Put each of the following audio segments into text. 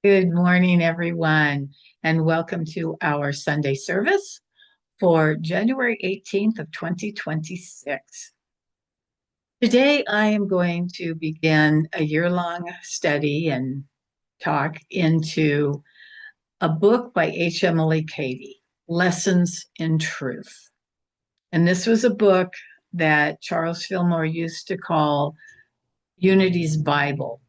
Good morning, everyone, and welcome to our Sunday service for January 18th of 2026. Today, I am going to begin a year-long study and talk into a book by H. Emily Cady, Lessons in Truth. And this was a book that Charles Fillmore used to call Unity's Bible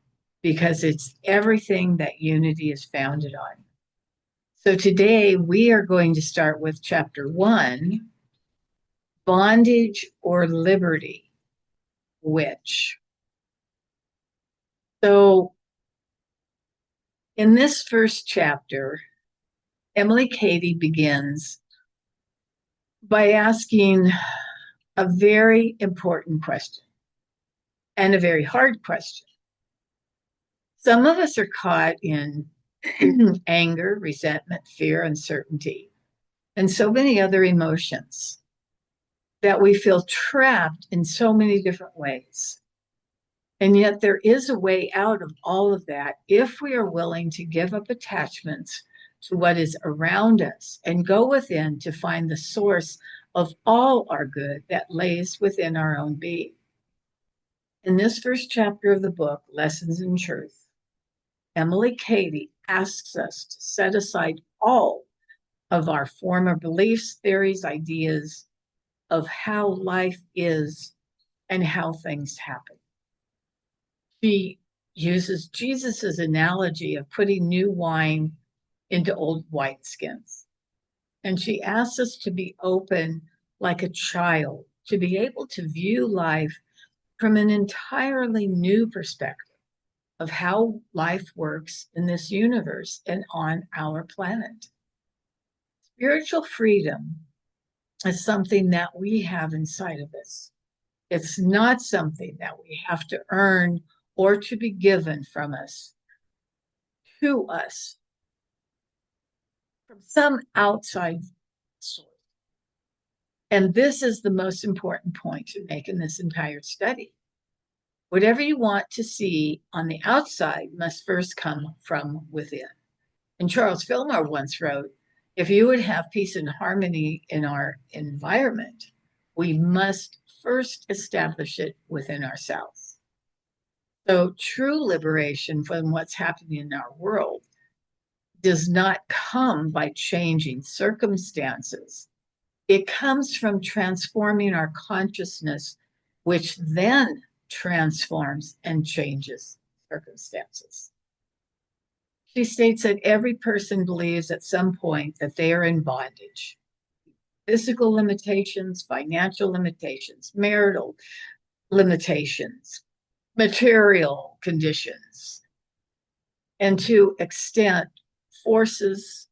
because it's everything that unity is founded on. So today we are going to start with chapter 1, Bondage or Liberty, which. So in this first chapter, Emily Cady begins by asking a very important question and a very hard question. Some of us are caught in anger, resentment, fear, uncertainty, and so many other emotions that we feel trapped in so many different ways. And yet there is a way out of all of that if we are willing to give up attachments to what is around us and go within to find the source of all our good that lays within our own being. In this first chapter of the book, Lessons in Truth, Emily Cady asks us to set aside all of our former beliefs, theories, ideas of how life is and how things happen. She uses Jesus's analogy of putting new wine into old wineskins. And she asks us to be open like a child, to be able to view life from an entirely new perspective of how life works in this universe and on our planet. Spiritual freedom is something that we have inside of us. It's not something that we have to earn or to be given from us to us from some outside source. And this is the most important point to make in this entire study. Whatever you want to see on the outside must first come from within. And Charles Fillmore once wrote, if you would have peace and harmony in our environment, we must first establish it within ourselves. So true liberation from what's happening in our world does not come by changing circumstances. It comes from transforming our consciousness, which then transforms and changes circumstances. She states that every person believes at some point that they are in bondage. Physical limitations, financial limitations, marital limitations, material conditions, and to extent forces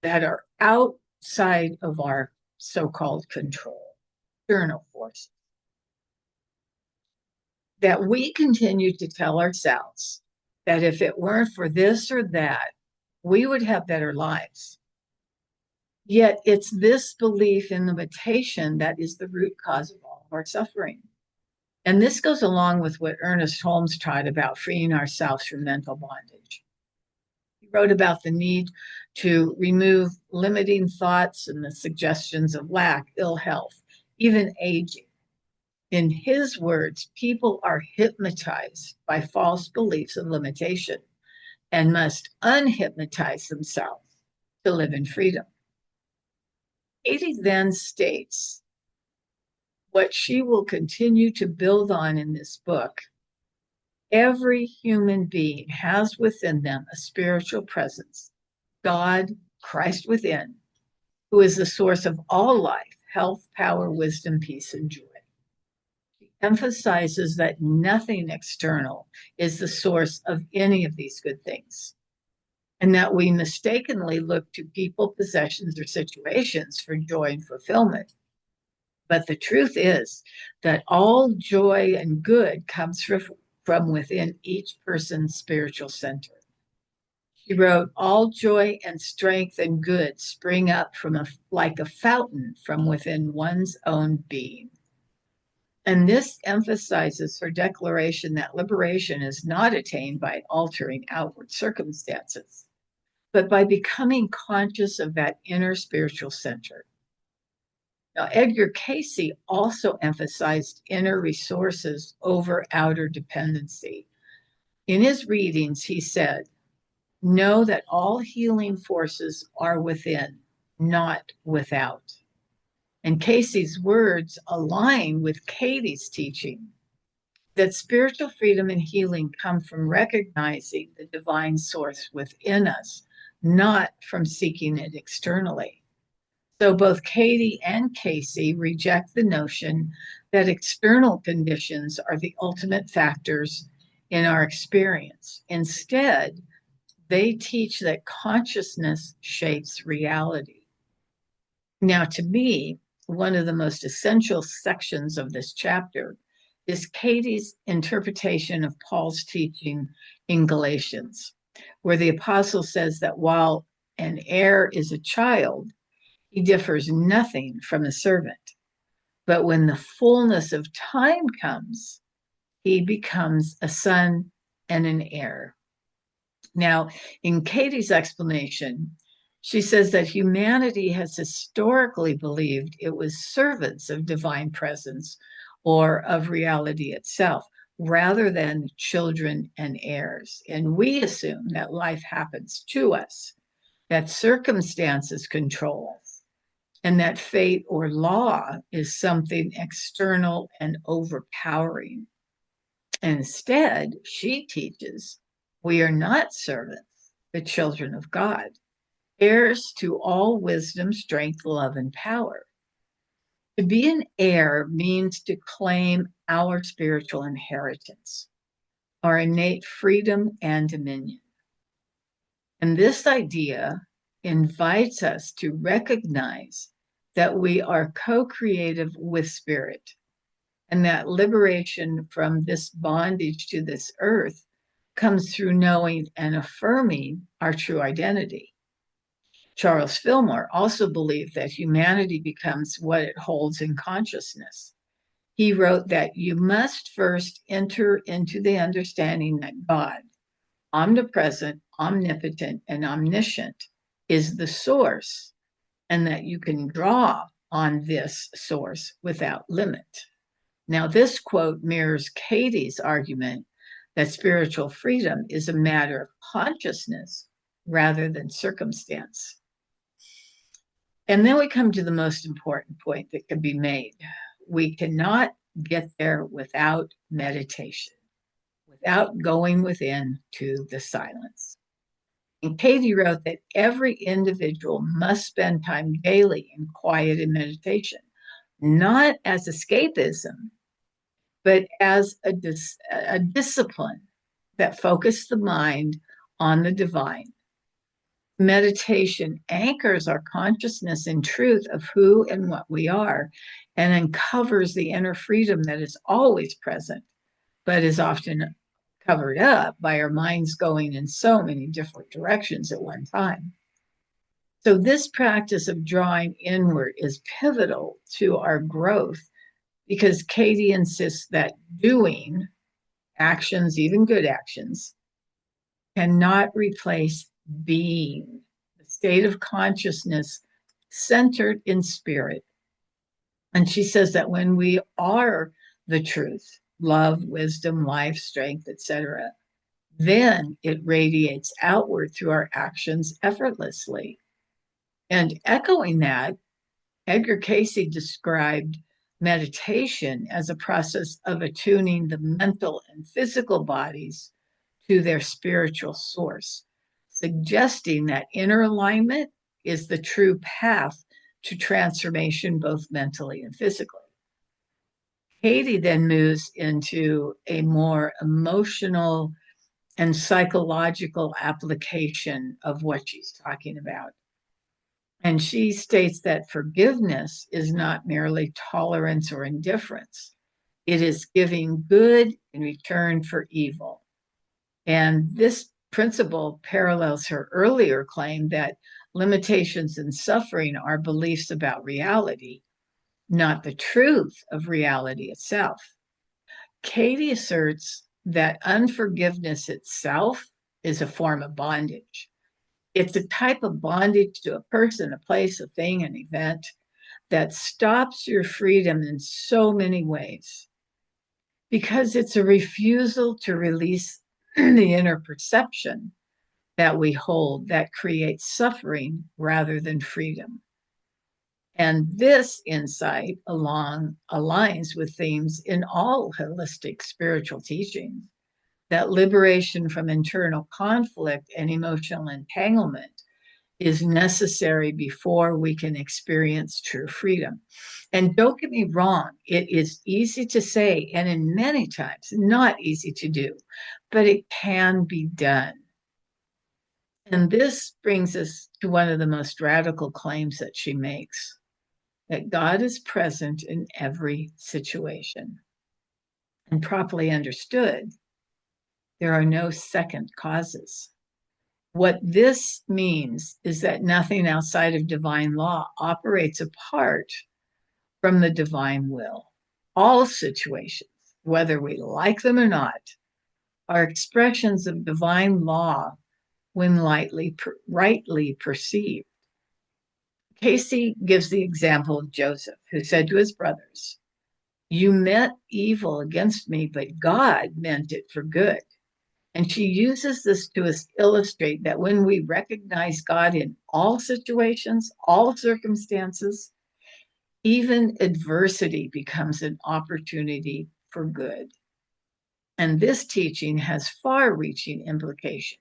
that are outside of our so-called control, external forces, that we continue to tell ourselves that if it weren't for this or that, we would have better lives. Yet it's this belief in limitation that is the root cause of all of our suffering. And this goes along with what Ernest Holmes taught about freeing ourselves from mental bondage. He wrote about the need to remove limiting thoughts and the suggestions of lack, ill health, even aging. In his words, people are hypnotized by false beliefs of limitation and must unhypnotize themselves to live in freedom. Cady then states what she will continue to build on in this book. Every human being has within them a spiritual presence, God, Christ within, who is the source of all life, health, power, wisdom, peace, and joy. She emphasizes that nothing external is the source of any of these good things, and that we mistakenly look to people, possessions, or situations for joy and fulfillment. But the truth is that all joy and good comes from within each person's spiritual center. She wrote, all joy and strength and good spring up from like a fountain from within one's own being. And this emphasizes her declaration that liberation is not attained by altering outward circumstances, but by becoming conscious of that inner spiritual center. Now, Edgar Casey also emphasized inner resources over outer dependency. In his readings, he said, know that all healing forces are within, not without. And Casey's words align with Katie's teaching that spiritual freedom and healing come from recognizing the divine source within us, not from seeking it externally. So both Katie and Casey reject the notion that external conditions are the ultimate factors in our experience. Instead, they teach that consciousness shapes reality. Now, to me, one of the most essential sections of this chapter is Katie's interpretation of Paul's teaching in Galatians, where the apostle says that while an heir is a child, he differs nothing from a servant. But when the fullness of time comes, he becomes a son and an heir. Now, in Katie's explanation, she says that humanity has historically believed it was servants of divine presence or of reality itself, rather than children and heirs. And we assume that life happens to us, that circumstances control us, and that fate or law is something external and overpowering. Instead, she teaches we are not servants, but children of God, heirs to all wisdom, strength, love, and power. To be an heir means to claim our spiritual inheritance, our innate freedom and dominion. And this idea invites us to recognize that we are co-creative with spirit, and that liberation from this bondage to this earth comes through knowing and affirming our true identity. Charles Fillmore also believed that humanity becomes what it holds in consciousness. He wrote that you must first enter into the understanding that God, omnipresent, omnipotent, and omniscient, is the source, and that you can draw on this source without limit. Now, this quote mirrors Katie's argument that spiritual freedom is a matter of consciousness rather than circumstance. And then we come to the most important point that can be made. We cannot get there without meditation, without going within to the silence. And Katie wrote that every individual must spend time daily in quiet and meditation, not as escapism, but as a discipline that focused the mind on the divine. Meditation anchors our consciousness in truth of who and what we are, and uncovers the inner freedom that is always present, but is often covered up by our minds going in so many different directions at one time. So this practice of drawing inward is pivotal to our growth, because Katie insists that doing actions, even good actions, cannot replace being, the state of consciousness centered in spirit. And she says that when we are the truth, love, wisdom, life, strength, etc., then it radiates outward through our actions effortlessly. And echoing that, Edgar Casey described meditation as a process of attuning the mental and physical bodies to their spiritual source, suggesting that inner alignment is the true path to transformation, both mentally and physically. Katie then moves into a more emotional and psychological application of what she's talking about. And she states that forgiveness is not merely tolerance or indifference. It is giving good in return for evil. And this principle parallels her earlier claim that limitations and suffering are beliefs about reality, not the truth of reality itself. Katie asserts that unforgiveness itself is a form of bondage. It's a type of bondage to a person, a place, a thing, an event that stops your freedom in so many ways because it's a refusal to release the inner perception that we hold that creates suffering rather than freedom. And this insight aligns with themes in all holistic spiritual teachings that liberation from internal conflict and emotional entanglement is necessary before we can experience true freedom. And don't get me wrong, it is easy to say, and in many times not easy to do, but it can be done. And this brings us to one of the most radical claims that she makes, that God is present in every situation. And properly understood, there are no second causes. What this means is that nothing outside of divine law operates apart from the divine will. All situations, whether we like them or not, are expressions of divine law when rightly perceived. Casey gives the example of Joseph, who said to his brothers, "You meant evil against me, but God meant it for good." And she uses this to illustrate that when we recognize God in all situations, all circumstances, even adversity becomes an opportunity for good. And this teaching has far reaching implications.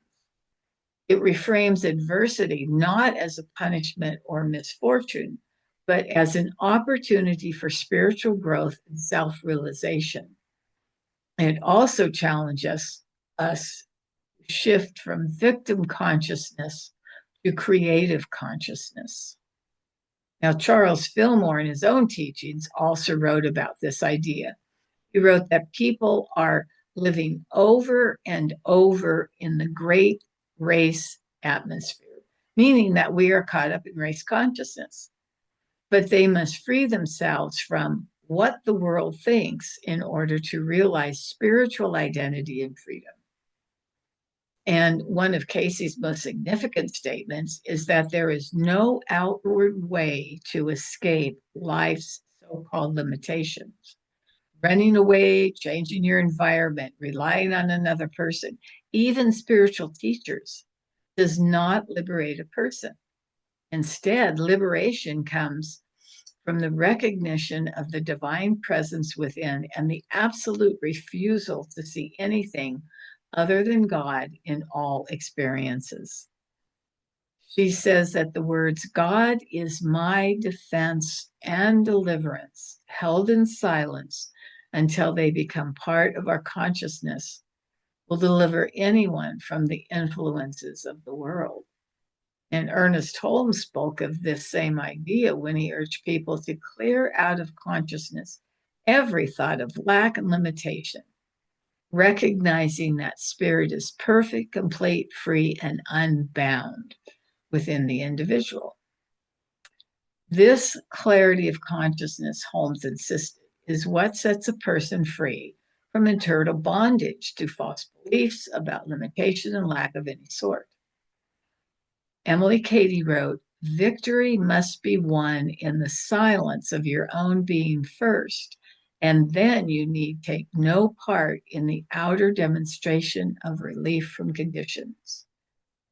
It reframes adversity not as a punishment or misfortune, but as an opportunity for spiritual growth and self realization. It also challenges us to shift from victim consciousness to creative consciousness. Now, Charles Fillmore, in his own teachings, also wrote about this idea. He wrote that people are living over and over in the great race atmosphere, meaning that we are caught up in race consciousness. But they must free themselves from what the world thinks in order to realize spiritual identity and freedom. And one of Casey's most significant statements is that there is no outward way to escape life's so-called limitations. Running away, changing your environment, relying on another person, even spiritual teachers, does not liberate a person. Instead, liberation comes from the recognition of the divine presence within and the absolute refusal to see anything other than God in all experiences. She says that the words, "God is my defense and deliverance," held in silence until they become part of our consciousness, will deliver anyone from the influences of the world. And Ernest Holmes spoke of this same idea when he urged people to clear out of consciousness every thought of lack and limitation, recognizing that spirit is perfect, complete, free, and unbound within the individual. This clarity of consciousness, Holmes insisted, is what sets a person free from internal bondage to false beliefs about limitation and lack of any sort. Emily Cady wrote, "Victory must be won in the silence of your own being first, and then you need take no part in the outer demonstration of relief from conditions."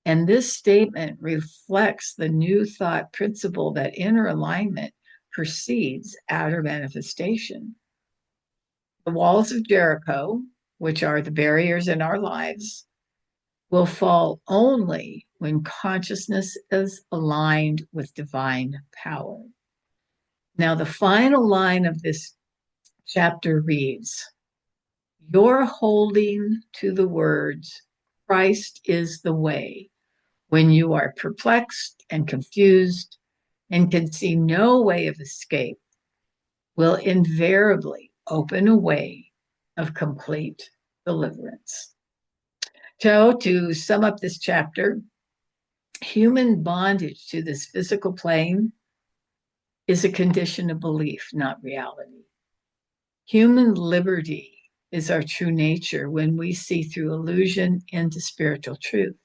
And this statement reflects the new thought principle that inner alignment precedes outer manifestation. The walls of Jericho, which are the barriers in our lives, will fall only when consciousness is aligned with divine power. Now, the final line of this chapter reads, "You're holding to the words, 'Christ is the way,' when you are perplexed and confused and can see no way of escape, will invariably open a way of complete deliverance." So, to sum up this chapter, human bondage to this physical plane is a condition of belief, not reality. Human liberty is our true nature when we see through illusion into spiritual truth.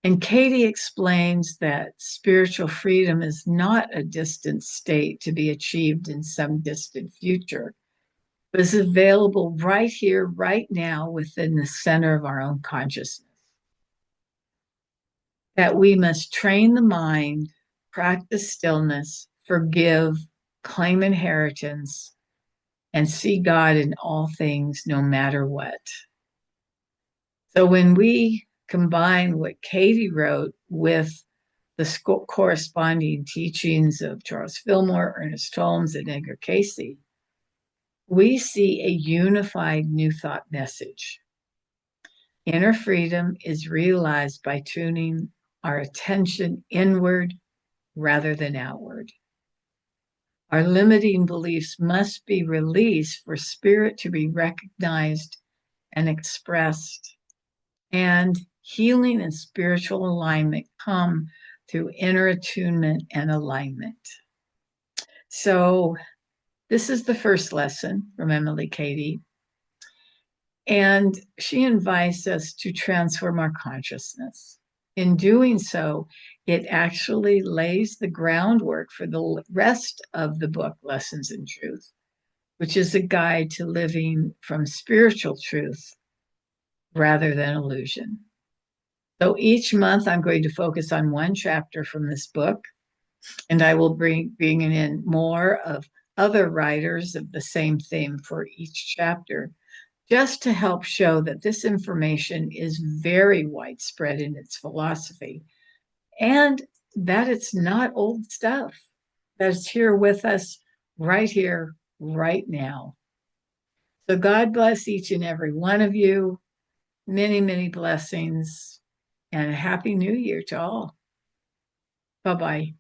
And Katie explains that spiritual freedom is not a distant state to be achieved in some distant future, but is available right here, right now, within the center of our own consciousness. That we must train the mind, practice stillness, forgive, claim inheritance, and see God in all things, no matter what. So when we combine what Katie wrote with the corresponding teachings of Charles Fillmore, Ernest Holmes, and Edgar Cayce, we see a unified New Thought message. Inner freedom is realized by tuning our attention inward rather than outward. Our limiting beliefs must be released for spirit to be recognized and expressed, and healing and spiritual alignment come through inner attunement and alignment. So this is the first lesson from Emily Cady, and she invites us to transform our consciousness. In doing so, it actually lays the groundwork for the rest of the book, Lessons in Truth, which is a guide to living from spiritual truth rather than illusion. So each month I'm going to focus on one chapter from this book, and I will bring in more of other writers of the same theme for each chapter, just to help show that this information is very widespread in its philosophy and that it's not old stuff, that's here with us right here, right now. So God bless each and every one of you. Many, many blessings, and a happy new year to all. Bye-bye.